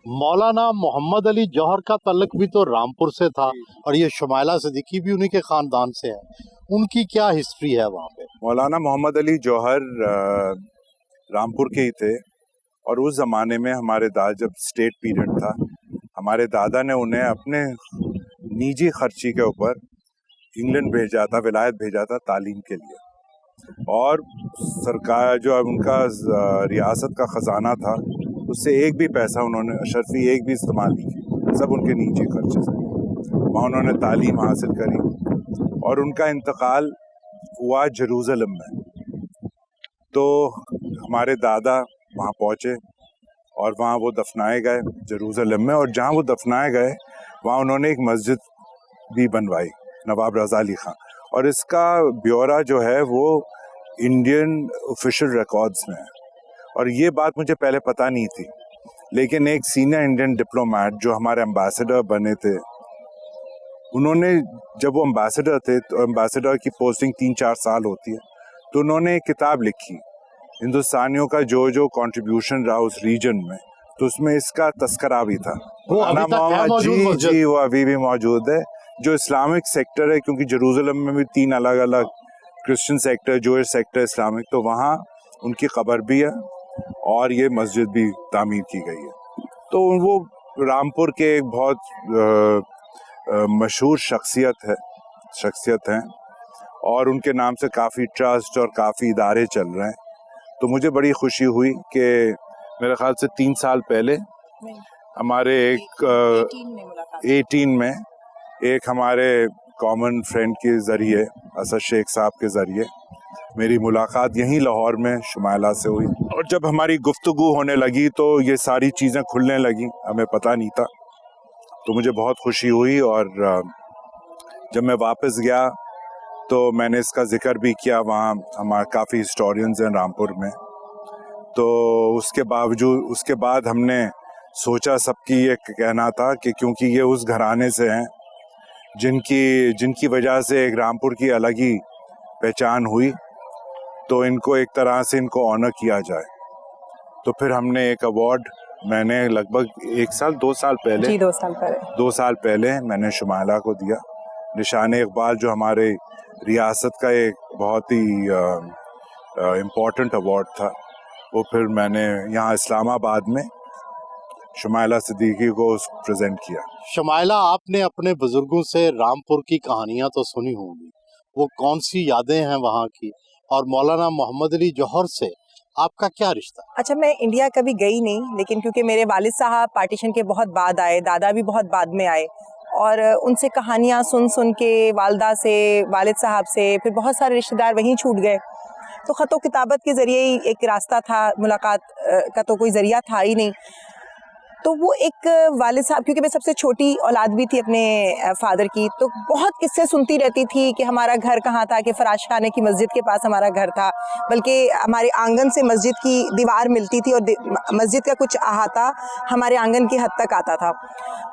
मौलाना मोहम्मद अली जौहर का तल्लुक भी तो रामपुर से था और ये शुमाइला सिद्दीकी भी उन्हीं के खानदान से है, उनकी क्या हिस्ट्री है वहाँ पे? मौलाना मोहम्मद अली जौहर रामपुर के ही थे और उस ज़माने में हमारे दादा, जब स्टेट पीरियड था, हमारे दादा ने उन्हें अपने निजी खर्ची के ऊपर इंग्लैंड भेजा था, विलायत भेजा था तालीम के लिए। और सरकार जो उनका रियासत का ख़जाना था, उससे एक भी पैसा उन्होंने अशरफी एक भी इस्तेमाल नहीं किया, सब उनके निजी खर्चे से। वहाँ उन्होंने तालीम हासिल करी और उनका इंतकाल हुआ जेरूसलम में। तो हमारे दादा वहाँ पहुँचे और वहाँ वो दफनाए गए जेरूसलम में, और जहाँ वो दफनाए गए वहाँ उन्होंने एक मस्जिद भी बनवाई, नवाब रज़ा अली खां। और इसका ब्यौरा जो है वो इंडियन ऑफिशियल रिकॉर्ड्स में है, और ये बात मुझे पहले पता नहीं थी। लेकिन एक सीनियर इंडियन डिप्लोमेट जो हमारे एम्बेसडर बने थे, उन्होंने, जब वो एम्बेसडर थे, तो एम्बेसडर की पोस्टिंग 3-4 साल होती है, तो उन्होंने एक किताब लिखी हिंदुस्तानियों का जो जो कंट्रीब्यूशन रहा उस रीजन में, तो उसमें इसका तस्करा भी था। वो अभी तक है मौजूद? जी, वो अभी भी मौजूद है। जो इस्लामिक सेक्टर है, क्योंकि जेरूसलम में भी 3 अलग अलग Christian sector, Zoish sector, Islamic, तो वहाँ उनकी कब्र भी है और ये मस्जिद भी तामीर की गई है। तो वो रामपुर के एक बहुत मशहूर शख्सियत हैं और उनके नाम से काफ़ी ट्रस्ट और काफ़ी इदारे चल रहे हैं। तो मुझे बड़ी खुशी हुई कि मेरे ख्याल से 3 साल पहले हमारे एक 18 में एक हमारे कॉमन फ्रेंड के ज़रिए, असद शेख साहब के ज़रिए, मेरी मुलाकात यहीं लाहौर में शुमाइला से हुई। और जब हमारी गुफ्तगू होने लगी तो ये सारी चीज़ें खुलने लगी, हमें पता नहीं था, तो मुझे बहुत खुशी हुई। और जब मैं वापस गया तो मैंने इसका जिक्र भी किया, वहाँ हमारे काफ़ी हिस्टोरियंस हैं रामपुर में। तो उसके बाद हमने सोचा, सबकी ये कहना था कि क्योंकि ये उस घराने से हैं जिनकी वजह से एक रामपुर की अलग ही पहचान हुई, तो इनको एक तरह से इनको ऑनर किया जाए। तो फिर हमने एक अवार्ड, मैंने लगभग 2 साल पहले मैंने शुमाइला को दिया, निशान इकबाल, जो हमारे रियासत का एक बहुत ही इम्पोर्टेंट अवार्ड था। वो फिर मैंने यहाँ इस्लामाबाद में शुमाइला सिद्दीकी को प्रेजेंट किया। शुमाइला, आपने अपने बुजुर्गों से रामपुर की कहानियां तो सुनी होंगी, वो कौन सी यादें हैं वहाँ की, और मौलाना मोहम्मद अली जौहर से आपका क्या रिश्ता? अच्छा, मैं इंडिया कभी गई नहीं, लेकिन क्योंकि मेरे वालिद साहब पार्टीशन के बहुत बाद आए, दादा भी बहुत बाद में आए, और उनसे कहानियाँ सुन के, वालदा से, वालिद साहब से, फिर बहुत सारे रिश्तेदार वहीं छूट गए। तो ख़त व किताबत के ज़रिए ही एक रास्ता था, मुलाकात का तो कोई ज़रिया था ही नहीं। तो वो एक वालिद साहब, क्योंकि मैं सबसे छोटी औलाद भी थी अपने फादर की, तो बहुत किस्से सुनती रहती थी कि हमारा घर कहाँ था, कि फराश खाने की मस्जिद के पास हमारा घर था, बल्कि हमारे आंगन से मस्जिद की दीवार मिलती थी और मस्जिद का कुछ अहाता हमारे आंगन की हद तक आता था।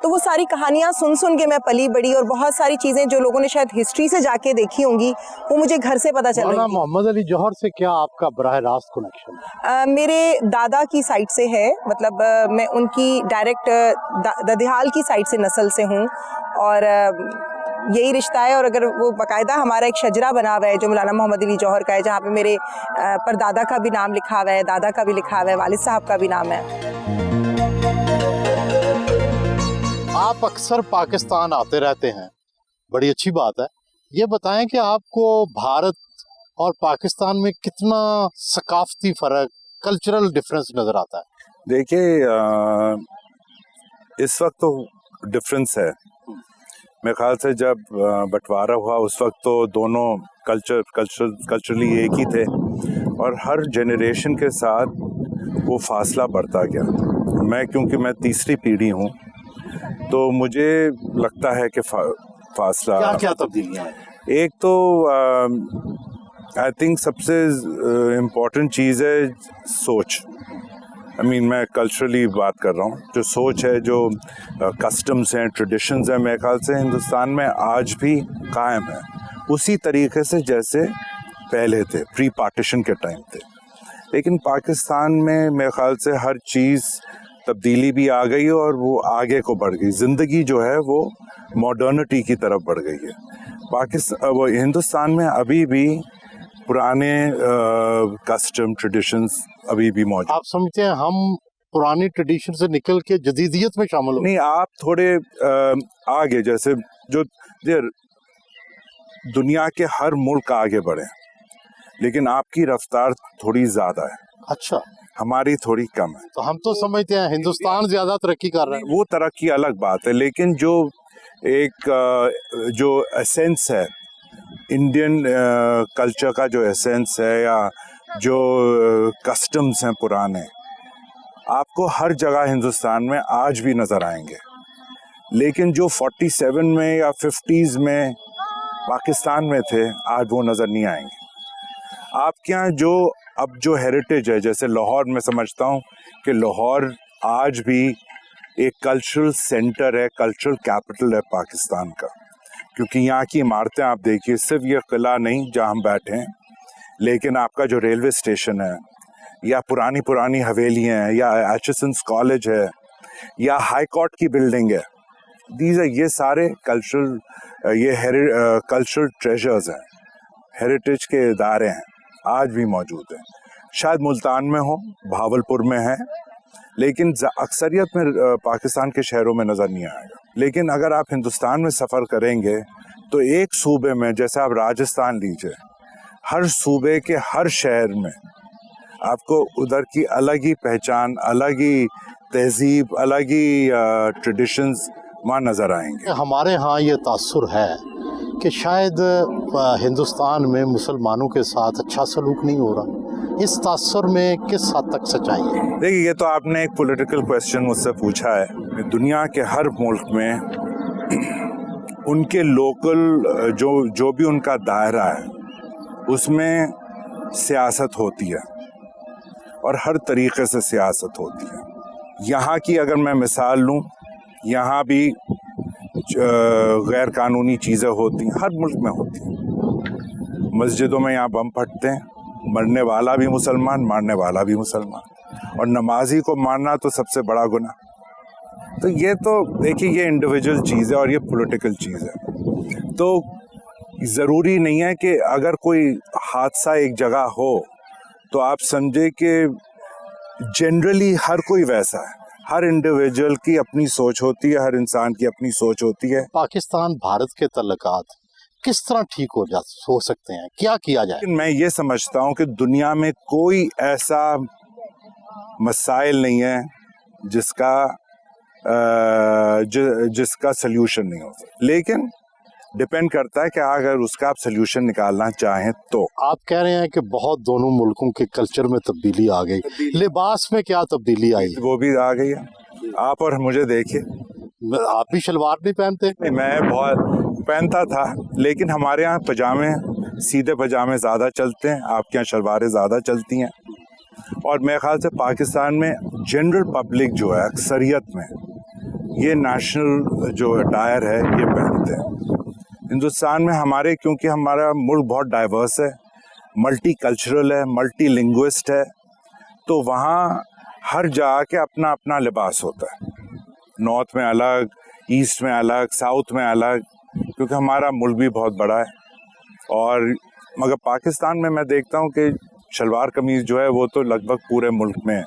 तो वो सारी कहानियाँ सुन के मैं पली बड़ी, और बहुत सारी चीज़ें जो लोगों ने शायद हिस्ट्री से जाके देखी होंगी, वो मुझे घर से पता चल रही थी। मोहम्मद अली जौहर से क्या आपका बराह रास्त कनेक्शन? मेरे दादा की साइड से है, मतलब मैं उनकी डायरेक्ट ददिहाल की साइड से नस्ल से हूँ, और यही रिश्ता है। और अगर वो बाकायदा हमारा एक शजरा बना हुआ है जो मौलाना मोहम्मद अली जौहर का है, जहाँ पे मेरे परदादा का भी नाम लिखा हुआ है, दादा का भी लिखा हुआ है, वालिद साहब का भी नाम है। आप अक्सर पाकिस्तान आते रहते हैं, बड़ी अच्छी बात है। ये बताएं कि आपको भारत और पाकिस्तान में कितना सकाफती फ़र्क, कल्चरल डिफरेंस नज़र आता है? देखिए, इस वक्त तो डिफरेंस है। मेरे ख्याल से जब बंटवारा हुआ उस वक्त तो दोनों कल्चरली एक ही थे, और हर जनरेशन के साथ वो फासला बढ़ता गया। क्योंकि मैं तीसरी पीढ़ी हूँ, तो मुझे लगता है कि फासला, क्या तब्दीलियाँ हैं? एक तो आई थिंक सबसे इम्पोर्टेंट चीज़ है सोच। मैं कल्चरली बात कर रहा हूँ, जो सोच है, जो कस्टम्स हैं, ट्रेडिशंस हैं, मेरे ख्याल से हिंदुस्तान में आज भी कायम है उसी तरीके से जैसे पहले थे, प्री पार्टीशन के टाइम थे। लेकिन पाकिस्तान में मेरे ख्याल से हर चीज़ تبدیلی بھی آ گئی اور وہ آگے کو بڑھ گئی. زندگی جو ہے وہ ماڈرنٹی کی طرف بڑھ گئی ہے. وہ ہندوستان میں ابھی بھی پرانے کسٹم ٹریڈیشنز ابھی بھی موجود. آپ سمجھتے ہیں ہم پرانی ٹریڈیشن سے نکل کے جدیدیت میں شامل ہو؟ نہیں, آپ تھوڑے آگے, جیسے جو دنیا کے ہر ملک آگے بڑھے, لیکن آپ کی رفتار تھوڑی زیادہ ہے. اچھا, ہماری تھوڑی کم ہے. تو ہم تو سمجھتے ہیں ہندوستان زیادہ ترقی کر رہا ہے. وہ ترقی الگ بات ہے, لیکن جو ایک جو ایسنس ہے انڈین کلچر کا, جو ایسنس ہے یا جو کسٹمز ہیں پرانے, آپ کو ہر جگہ ہندوستان میں آج بھی نظر آئیں گے. لیکن جو 47 میں یا 50s میں پاکستان میں تھے, آج وہ نظر نہیں آئیں گے. آپ کے یہاں اب جو ہیریٹیج ہے, جیسے لاہور, میں سمجھتا ہوں کہ لاہور آج بھی ایک کلچرل سینٹر ہے, کلچرل کیپٹل ہے پاکستان کا, کیونکہ یہاں کی عمارتیں آپ دیکھیے, صرف یہ قلعہ نہیں جہاں ہم بیٹھے ہیں, لیکن آپ کا جو ریلوے اسٹیشن ہے, یا پرانی حویلیاں ہیں, یا ایچسنس کالج ہے, یا ہائی کورٹ کی بلڈنگ ہے, یہ سارے کلچرل کلچرل ٹریجرز ہیں, ہیریٹیج کے ادارے ہیں, آج بھی موجود ہیں. شاید ملتان میں ہو, بھاولپور میں ہے, لیکن اکثریت میں پاکستان کے شہروں میں نظر نہیں آئے گا. لیکن اگر آپ ہندوستان میں سفر کریں گے تو ایک صوبے میں, جیسے آپ راجستھان لیجئے, ہر صوبے کے ہر شہر میں آپ کو ادھر کی الگ ہی پہچان, الگ ہی تہذیب, الگ ہی ٹریڈیشنز وہاں نظر آئیں گے. ہمارے ہاں یہ تاثر ہے کہ شاید ہندوستان میں مسلمانوں کے ساتھ اچھا سلوک نہیں ہو رہا. اس تاثر میں کس حد تک سچائی ہے؟ دیکھیے, یہ تو آپ نے ایک پولیٹیکل کویسچن مجھ سے پوچھا ہے. دنیا کے ہر ملک میں ان کے لوکل جو بھی ان کا دائرہ ہے, اس میں سیاست ہوتی ہے, اور ہر طریقے سے سیاست ہوتی ہے. یہاں کی اگر میں مثال لوں, یہاں بھی غیر قانونی چیزیں ہوتی ہیں, ہر ملک میں ہوتی ہیں. مسجدوں میں یہاں بم پھٹتے ہیں, مرنے والا بھی مسلمان, مارنے والا بھی مسلمان, اور نمازی کو مارنا تو سب سے بڑا گناہ. تو یہ تو دیکھیے, یہ انڈیویجول چیز ہے اور یہ پولیٹیکل چیز ہے. تو ضروری نہیں ہے کہ اگر کوئی حادثہ ایک جگہ ہو تو آپ سمجھے کہ جنرلی ہر کوئی ویسا ہے. ہر انڈیویجول کی اپنی سوچ ہوتی ہے, ہر انسان کی اپنی سوچ ہوتی ہے. پاکستان بھارت کے تعلقات کس طرح ٹھیک ہو سکتے ہیں, کیا کیا جائے؟ میں یہ سمجھتا ہوں کہ دنیا میں کوئی ایسا مسائل نہیں ہے جس کا سلیوشن نہیں ہو سکتا, لیکن ڈپینڈ کرتا ہے کہ اگر اس کا آپ سلیوشن نکالنا چاہیں تو. آپ کہہ رہے ہیں کہ بہت دونوں ملکوں کے کلچر میں تبدیلی آ گئی, لباس میں کیا تبدیلی آئی؟ وہ بھی آ گئی ہے. آپ اور مجھے دیکھیے, آپ بھی شلوار نہیں پہنتے؟ میں بہت پہنتا تھا, لیکن ہمارے یہاں پجامے, سیدھے پجامے زیادہ چلتے ہیں, آپ کے یہاں شلواریں زیادہ چلتی ہیں. اور میرے خیال سے پاکستان میں جنرل پبلک جو ہے اکثریت میں یہ نیشنل جو اٹائر ہے یہ پہنتے ہیں. ہندوستان میں ہمارے, کیونکہ ہمارا ملک بہت ڈائیورس ہے, ملٹی کلچرل ہے, ملٹی لنگوسٹ ہے, تو وہاں ہر جگہ کے اپنا اپنا لباس ہوتا ہے. نارتھ میں الگ, ایسٹ میں الگ, ساؤتھ میں الگ, کیونکہ ہمارا ملک بھی بہت بڑا ہے. اور مگر پاکستان میں دیکھتا ہوں کہ شلوار قمیض جو ہے وہ تو لگ بھگ پورے ملک میں ہے.